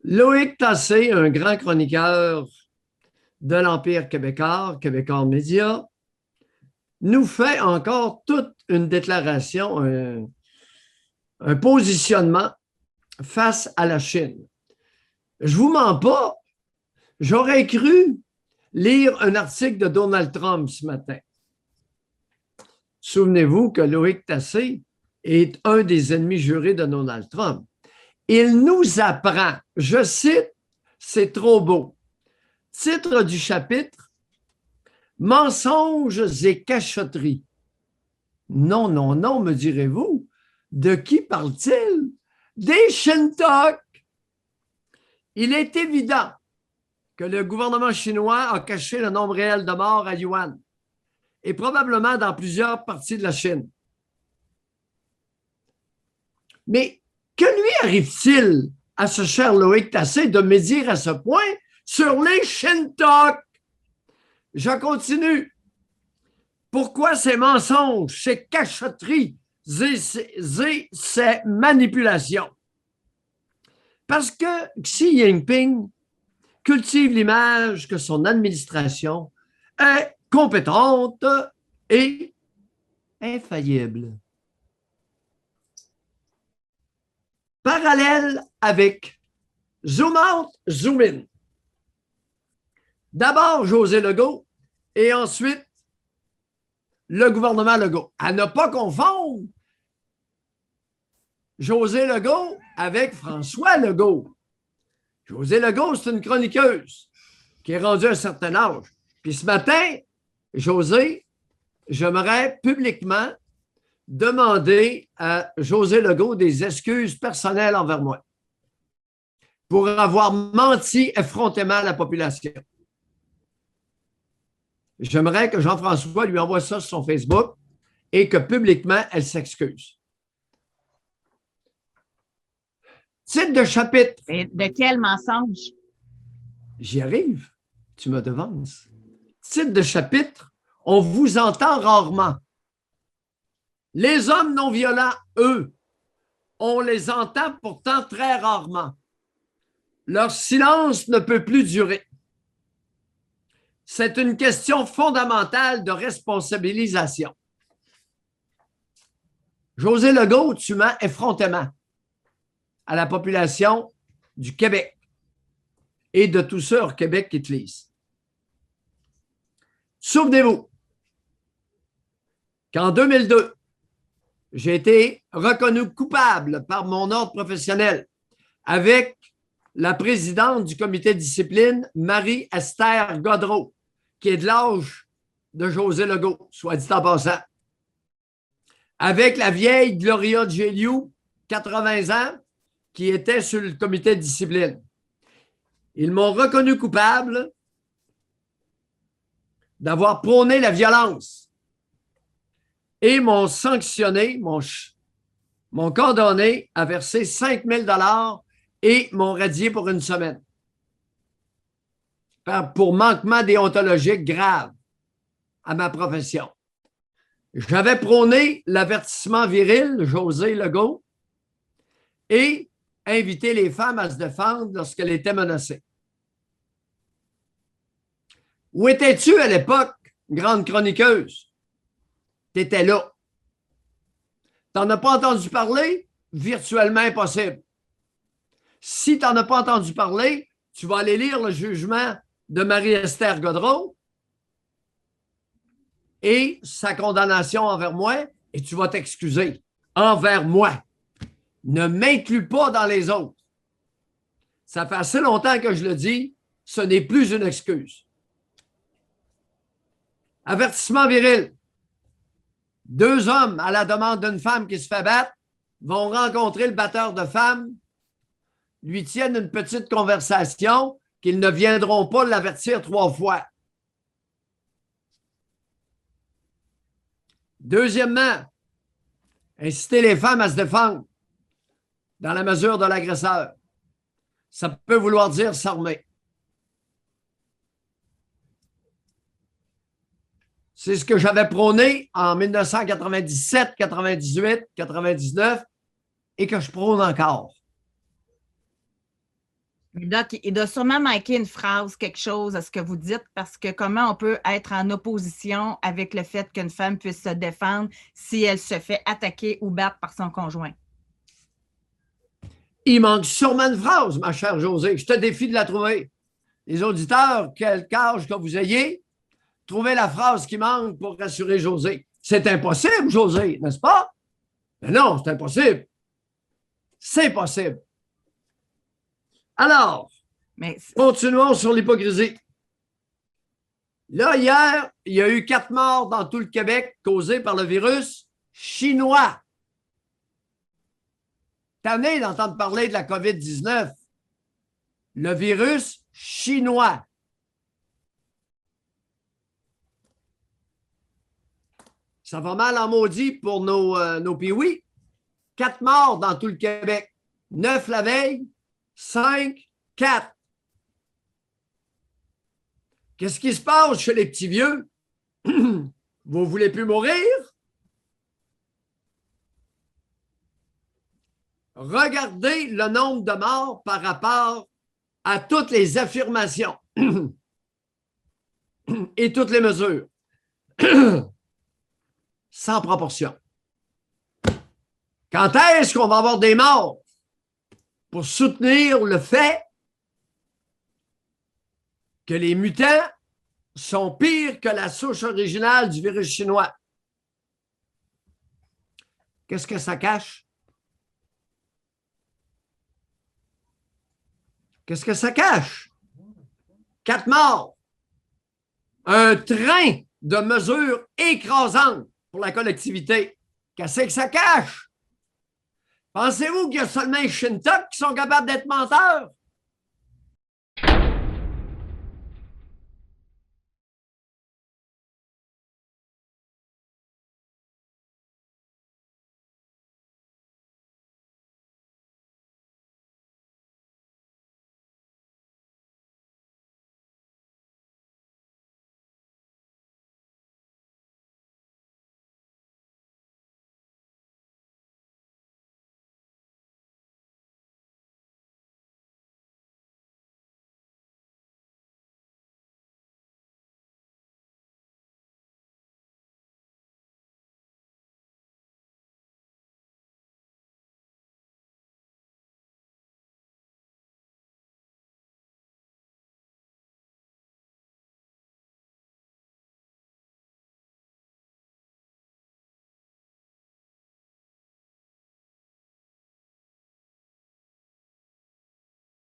Loïc Tassé, un grand chroniqueur de l'Empire québécois, Québécois Média, nous fait encore toute une déclaration, un positionnement face à la Chine. Je vous mens pas, j'aurais cru lire un article de Donald Trump ce matin. Souvenez-vous que Loïc Tassé est un des ennemis jurés de Donald Trump. Il nous apprend, je cite, c'est trop beau. Titre du chapitre, Mensonges et cachotteries. Non, non, non, me direz-vous. De qui parle-t-il? Des Shintok. Il est évident que le gouvernement chinois a caché le nombre réel de morts à Yuan et probablement dans plusieurs parties de la Chine. Mais que lui arrive-t-il à ce cher Loïc Tassé de me dire à ce point sur les Shintok? Je continue. Pourquoi ces mensonges, ces cachotteries et ces manipulations? Parce que Xi Jinping cultive l'image que son administration est compétente et infaillible. Parallèle avec Zoom Out, Zoom In. D'abord José Legault et ensuite le gouvernement Legault. À ne pas confondre José Legault avec François Legault. José Legault, c'est une chroniqueuse qui est rendue à un certain âge. Puis ce matin, José, j'aimerais publiquement demander à José Legault des excuses personnelles envers moi pour avoir menti effrontément à la population. J'aimerais que Jean-François lui envoie ça sur son Facebook et que publiquement, elle s'excuse. Titre de chapitre. Et de quel mensonge? J'y arrive. Tu me devances. Titre de chapitre. On vous entend rarement. Les hommes non violents, eux, on les entend pourtant très rarement. Leur silence ne peut plus durer. C'est une question fondamentale de responsabilisation. José Legault, tu mens effrontément à la population du Québec et de tous ceux au Québec qui te lisent. Souvenez-vous qu'en 2002, j'ai été reconnu coupable par mon ordre professionnel avec la présidente du comité de discipline, Marie-Esther Godreau, qui est de l'âge de José Legault, soit dit en passant. Avec la vieille Gloria Geliou, 80 ans, qui était sur le comité de discipline. Ils m'ont reconnu coupable d'avoir prôné la violence et m'ont sanctionné, m'ont condamné à verser 5 000 $ et m'ont radié pour une semaine pour manquement déontologique grave à ma profession. J'avais prôné l'avertissement viril, José Legault, et invité les femmes à se défendre lorsqu'elles étaient menacées. Où étais-tu à l'époque, grande chroniqueuse? Tu étais là. Tu n'en as pas entendu parler? Virtuellement impossible. Si tu n'en as pas entendu parler, tu vas aller lire le jugement de Marie-Esther Godreau et sa condamnation envers moi et tu vas t'excuser envers moi. Ne m'inclus pas dans les autres. Ça fait assez longtemps que je le dis, ce n'est plus une excuse. Avertissement viril. 2 hommes à la demande d'une femme qui se fait battre vont rencontrer le batteur de femmes, lui tiennent une petite conversation qu'ils ne viendront pas l'avertir 3 fois. Deuxièmement, inciter les femmes à se défendre dans la mesure de l'agresseur. Ça peut vouloir dire s'armer. C'est ce que j'avais prôné en 1997, 98, 99 et que je prône encore. Doc, il doit sûrement manquer une phrase, quelque chose à ce que vous dites, parce que comment on peut être en opposition avec le fait qu'une femme puisse se défendre si elle se fait attaquer ou battre par son conjoint? Il manque sûrement une phrase, ma chère Josée. Je te défie de la trouver. Les auditeurs, quel âge que vous ayez, trouvez la phrase qui manque pour rassurer José. C'est impossible, José, n'est-ce pas? Mais non, c'est impossible. C'est possible. Alors, continuons sur l'hypocrisie. Là, hier, il y a eu 4 morts dans tout le Québec causés par le virus chinois. Tanné d'entendre parler de la COVID-19. Le virus chinois. Ça va mal en maudit pour nos piouis. 4 morts dans tout le Québec. 9 la veille, 5, 4. Qu'est-ce qui se passe chez les petits vieux? Vous voulez plus mourir? Regardez le nombre de morts par rapport à toutes les affirmations et toutes les mesures. Sans proportion. Quand est-ce qu'on va avoir des morts pour soutenir le fait que les mutants sont pires que la souche originale du virus chinois? Qu'est-ce que ça cache? Qu'est-ce que ça cache? 4 morts. Un train de mesures écrasantes pour la collectivité. Qu'est-ce que ça cache? Pensez-vous qu'il y a seulement les Shintok qui sont capables d'être menteurs?